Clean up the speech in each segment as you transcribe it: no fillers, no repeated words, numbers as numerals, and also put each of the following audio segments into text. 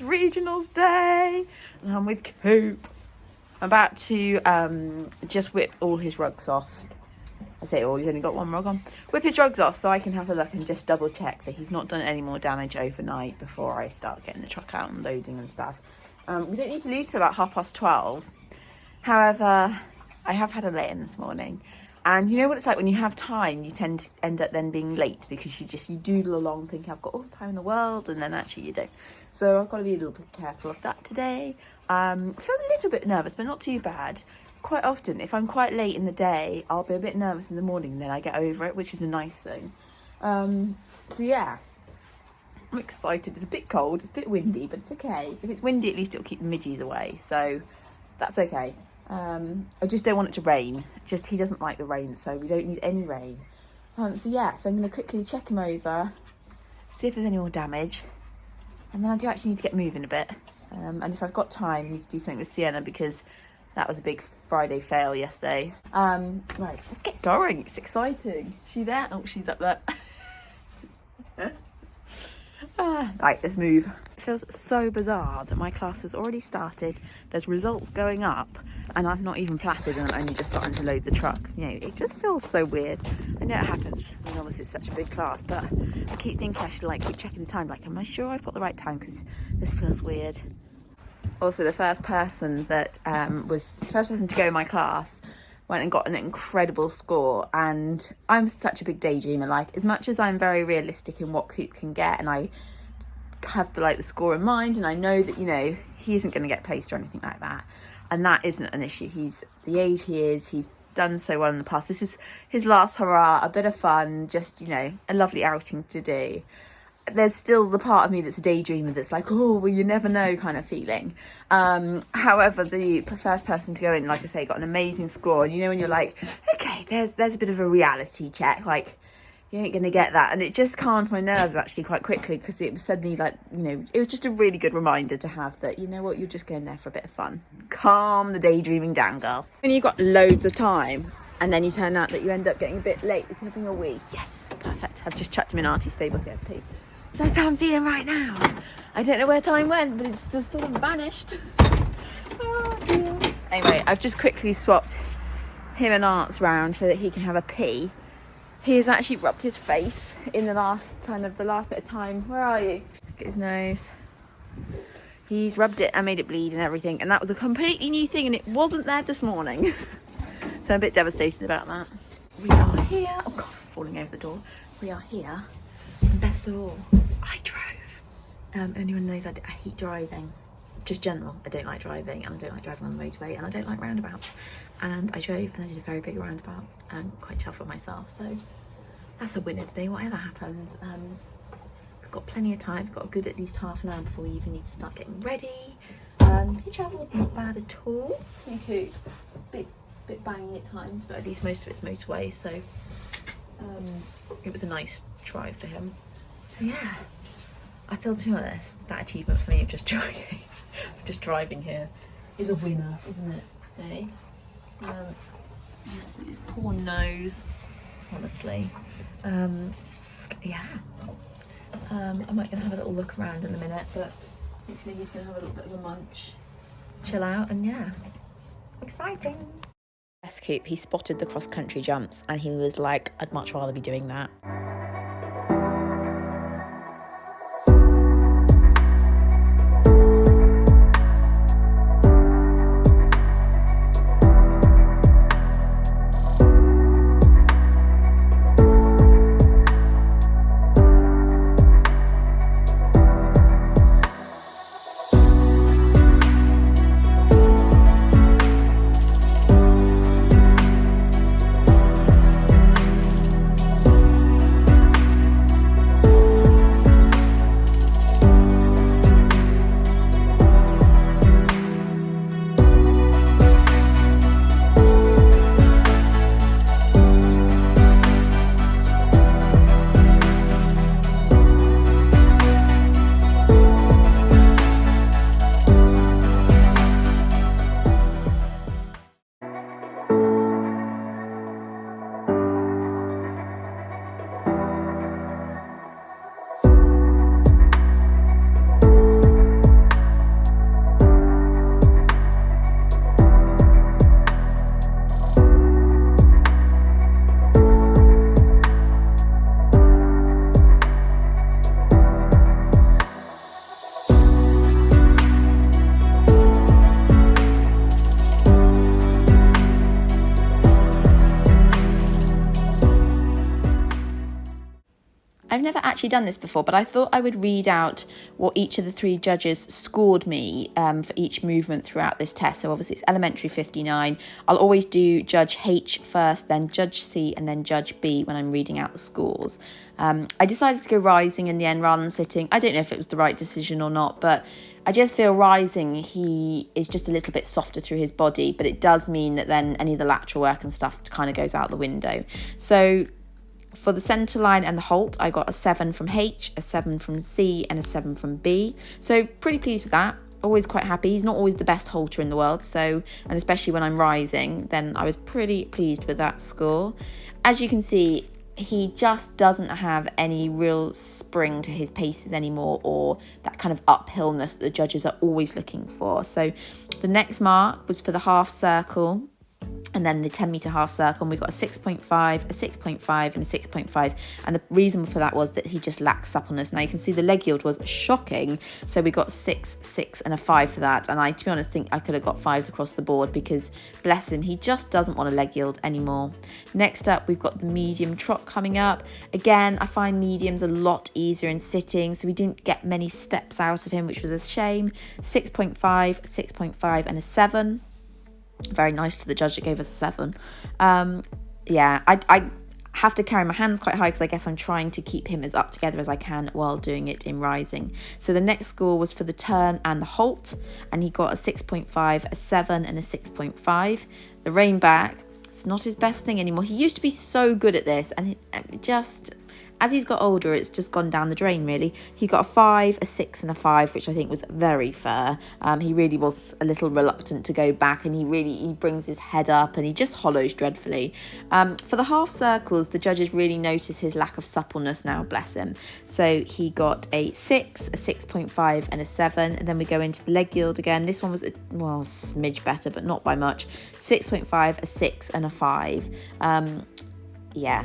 regionals day and I'm with Coop. I'm about to just whip all his rugs off. I say all, he's only got one rug on. Whip his rugs off so I can have a look and just double check that he's not done any more damage overnight before I start getting the truck out and loading and stuff. We don't need to leave till about 12:30. However, I have had a lay-in this morning. And you know what it's like when you have time, you tend to end up then being late because you doodle along thinking I've got all the time in the world, and then actually you don't. So I've got to be a little bit careful of that today. I feel a little bit nervous, but not too bad. Quite often, if I'm quite late in the day, I'll be a bit nervous in the morning, and then I get over it, which is a nice thing. So yeah, I'm excited. It's a bit cold, it's a bit windy, but it's okay. If it's windy, at least it'll keep the midges away, so that's okay. I just don't want it to rain. He doesn't like the rain, so we don't need any rain. So yeah, so I'm going to quickly check him over, see if there's any more damage, and then I do actually need to get moving a bit. And if I've got time, I need to do something with Sienna because that was a big Friday fail yesterday. Right, let's get going. It's exciting. Is she there? Oh, she's up there. Right, let's move. It feels so bizarre that my class has already started. There's results going up and I've not even platted and I'm only just starting to load the truck. You know, it just feels so weird. I know it happens when obviously it's such a big class, but I keep thinking I should keep checking the time. Am I sure I've got the right time? Because this feels weird. Also, the first person was the first person to go in my class went and got an incredible score, and I'm such a big daydreamer. As much as I'm very realistic in what Coop can get, and I have the score in mind, and I know that he isn't going to get placed or anything like that, and that isn't an issue. He's the age he is. He's done so well in the past. This is his last hurrah, a bit of fun, just a lovely outing to do. There's still the part of me that's a daydreamer that's oh, well, you never know kind of feeling. However, the first person to go in, like I say, got an amazing score. And when you're okay, there's a bit of a reality check. You ain't going to get that. And it just calmed my nerves actually quite quickly because it was suddenly it was just a really good reminder to have that, what, you're just going there for a bit of fun. Calm the daydreaming down, girl. When you've got loads of time and then you turn out that you end up getting a bit late, it's having a wee. Yes, perfect. I've just chucked him in Auntie's stable to get his pee. That's how I'm feeling right now. I don't know where time went, but it's just sort of vanished. Oh, dear. Anyway, I've just quickly swapped him and Art's round so that he can have a pee. He has actually rubbed his face in the last bit of time. Where are you? Look at his nose. He's rubbed it and made it bleed and everything, and that was a completely new thing, and it wasn't there this morning. So I'm a bit devastated about that. We are here. Oh God, falling over the door. We are here. And best of all, I drove. Anyone knows I hate driving. Just general. I don't like driving, and I don't like driving on the motorway, and I don't like roundabouts. And I drove, and I did a very big roundabout, and quite chuffed with myself. So that's a winner today, whatever happens. We've got plenty of time. We've got a good at least half an hour before we even need to start getting ready. He travelled not bad at all. Okay, bit bangy at times, but at least most of it's motorway, so it was a nice drive for him. So yeah, I feel, to be honest, that achievement for me of just driving here is a winner, isn't it? Hey? His poor nose, honestly. Yeah. I might gonna have a little look around in a minute, but hopefully he's gonna have a little bit of a munch, chill out, and yeah, exciting. Yes, Coop, he spotted the cross-country jumps and he was like, I'd much rather be doing that. I've never actually done this before, but I thought I would read out what each of the 3 judges scored me for each movement throughout this test. So obviously it's elementary 59. I'll always do judge H first, then judge C, and then judge B when I'm reading out the scores. I decided to go rising in the end rather than sitting. I don't know if it was the right decision or not, but I just feel rising, he is just a little bit softer through his body, but it does mean that then any of the lateral work and stuff kind of goes out the window. So for the centre line and the halt, I got a 7 from H, a 7 from C, and a 7 from B. So pretty pleased with that. Always quite happy. He's not always the best halter in the world, so, and especially when I'm rising, then I was pretty pleased with that score. As you can see, he just doesn't have any real spring to his paces anymore, or that kind of uphillness that the judges are always looking for. So the next mark was for the half circle, and then the 10-metre half circle, and we got a 6.5, a 6.5 and a 6.5, and the reason for that was that he just lacks suppleness. Now you can see the leg yield was shocking, so we got 6, 6 and a 5 for that, and I, to be honest, think I could have got 5s across the board because, bless him, he just doesn't want a leg yield anymore. Next up, we've got the medium trot coming up. Again, I find mediums a lot easier in sitting, so we didn't get many steps out of him, which was a shame. 6.5, 6.5 and a 7. Very nice to the judge that gave us a 7. Yeah, I have to carry my hands quite high because I guess I'm trying to keep him as up together as I can while doing it in rising. So the next score was for the turn and the halt, and he got a 6.5, a 7 and a 6.5. The rein back, it's not his best thing anymore. He used to be so good at this, and it just, as he's got older, it's just gone down the drain, really. He got a 5, a 6 and a 5, which I think was very fair. He really was a little reluctant to go back, and he brings his head up and he just hollows dreadfully. For the half circles, the judges really notice his lack of suppleness now, bless him. So he got a 6, a 6.5 and a 7, and then we go into the leg yield again. This one was, well, a smidge better, but not by much. 6.5, a 6 and a 5. Yeah.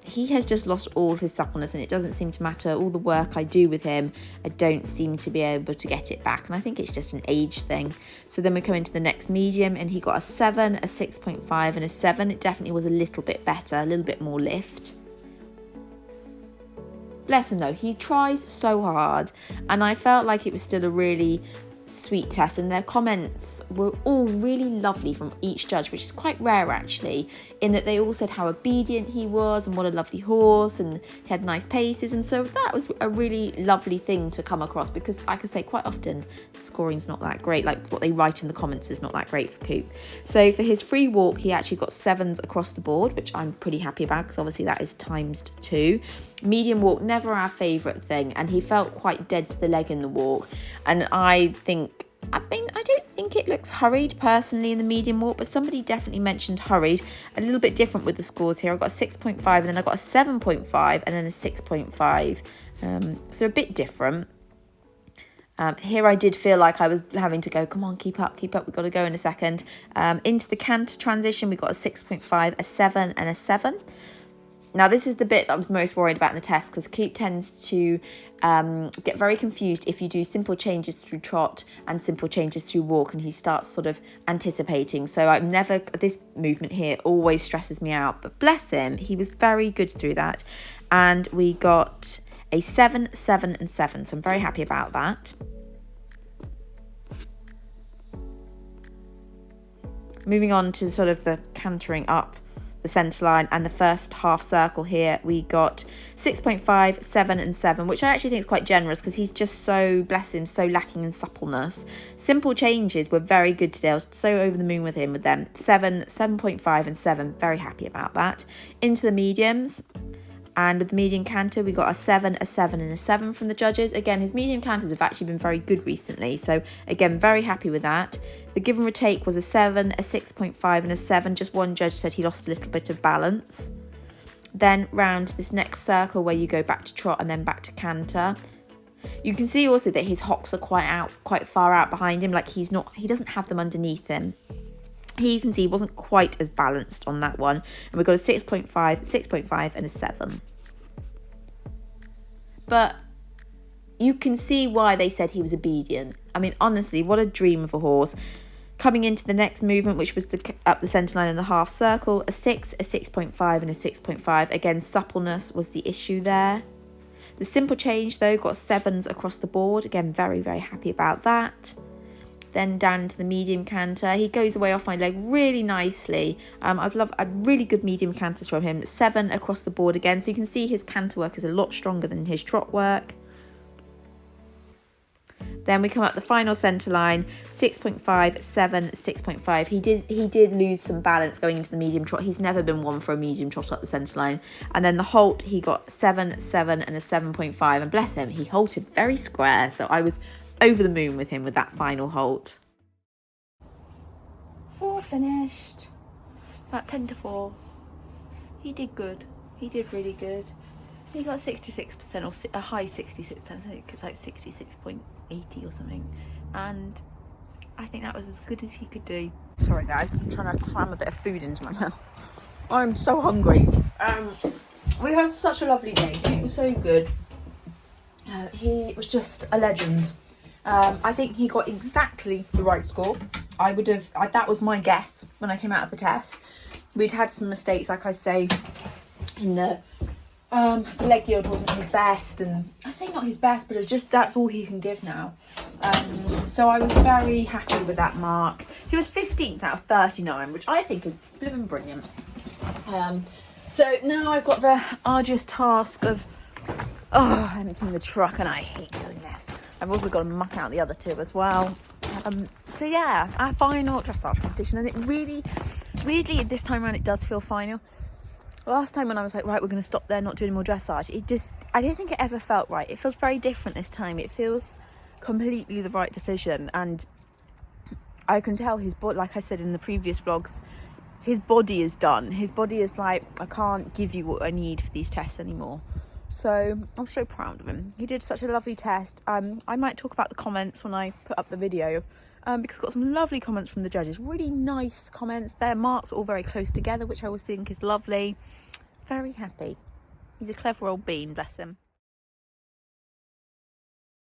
He has just lost all his suppleness, and it doesn't seem to matter. All the work I do with him, I don't seem to be able to get it back. And I think it's just an age thing. So then we come into the next medium, and he got a 7, a 6.5 and a 7. It definitely was a little bit better, a little bit more lift. Bless him though, he tries so hard, and I felt like it was still a really sweet test, and their comments were all really lovely from each judge, which is quite rare actually, in that they all said how obedient he was and what a lovely horse, and he had nice paces, and so that was a really lovely thing to come across, because like I say, quite often the scoring's not that great, like what they write in the comments is not that great for Coop. So for his free walk, he actually got 7s across the board, which I'm pretty happy about because obviously that is times 2. Medium walk, never our favourite thing, and he felt quite dead to the leg in the walk, and I don't think it looks hurried personally in the medium walk, but somebody definitely mentioned hurried. A little bit different with the scores here. I got a 6.5 and then I got a 7.5 and then a 6.5. So a bit different. Here I did feel like I was having to go, come on, keep up, we've got to go in a second. Into the canter transition, we got a 6.5, a 7 and a 7. Now, this is the bit that I was most worried about in the test, because Coop tends to get very confused if you do simple changes through trot and simple changes through walk, and he starts sort of anticipating. So I'm never, this movement here always stresses me out, but bless him, he was very good through that. And we got a 7, 7 and 7, so I'm very happy about that. Moving on to sort of the cantering up the centre line and the first half circle here, we got 6.5, 7 and 7, which I actually think is quite generous because he's just so, bless him, so lacking in suppleness. Simple changes were very good today. I was so over the moon with him with them. 7, 7.5 and 7, very happy about that. Into the mediums. And with the medium canter, we got a 7, a 7 and a 7 from the judges. Again, his medium canters have actually been very good recently. So again, very happy with that. The give and retake was a 7, a 6.5 and a 7. Just one judge said he lost a little bit of balance. Then round this next circle where you go back to trot and then back to canter. You can see also that his hocks are quite far out behind him. Like he doesn't have them underneath him. Here you can see he wasn't quite as balanced on that one. And we've got a 6.5, 6.5 and a 7. But you can see why they said he was obedient. I mean, honestly, what a dream of a horse. Coming into the next movement, which was up the centre line in the half circle, a 6, a 6.5 and a 6.5. Again, suppleness was the issue there. The simple change though got 7s across the board. Again, very, very happy about that. Then down into the medium canter, he goes away off my leg really nicely. I'd love a really good medium canters from him. 7 across the board again, so you can see his canter work is a lot stronger than his trot work. Then we come up the final centre line, 6.5, 7, 6.5. He did lose some balance going into the medium trot. He's never been one for a medium trot up the centre line. And then the halt, he got 7, 7 and a 7.5. And bless him, he halted very square. So I was over the moon with him with that final halt. 4 finished. About 10 to 4. He did good. He did really good. He got 66% or a high 66%. I think it was like 66.80 or something. And I think that was as good as he could do. Sorry guys, I'm trying to cram a bit of food into my mouth. I'm so hungry. We had such a lovely day. It was so good. He was just a legend. I think he got exactly the right score. That was my guess when I came out of the test. We'd had some mistakes, like I say, in the leg yield wasn't his best, and I say not his best, but it's just that's all he can give now. So I was very happy with that mark. He was 15th out of 39, which I think is living brilliant. So now I've got the arduous task of emptying the truck, and I hate doing this. I've also got to muck out the other 2 as well. So yeah, our final dressage competition, and it really, weirdly this time around it does feel final. Last time when I was like, right, we're going to stop there, not do any more dressage, I don't think it ever felt right. It feels very different this time. It feels completely the right decision, and I can tell his body, like I said in the previous vlogs, his body is done. His body is like, I can't give you what I need for these tests anymore. So I'm so proud of him. He did such a lovely test. I might talk about the comments when I put up the video, because I've got some lovely comments from the judges. Really nice comments. Their marks are all very close together, which I always think is lovely. Very happy. He's a clever old bean, bless him.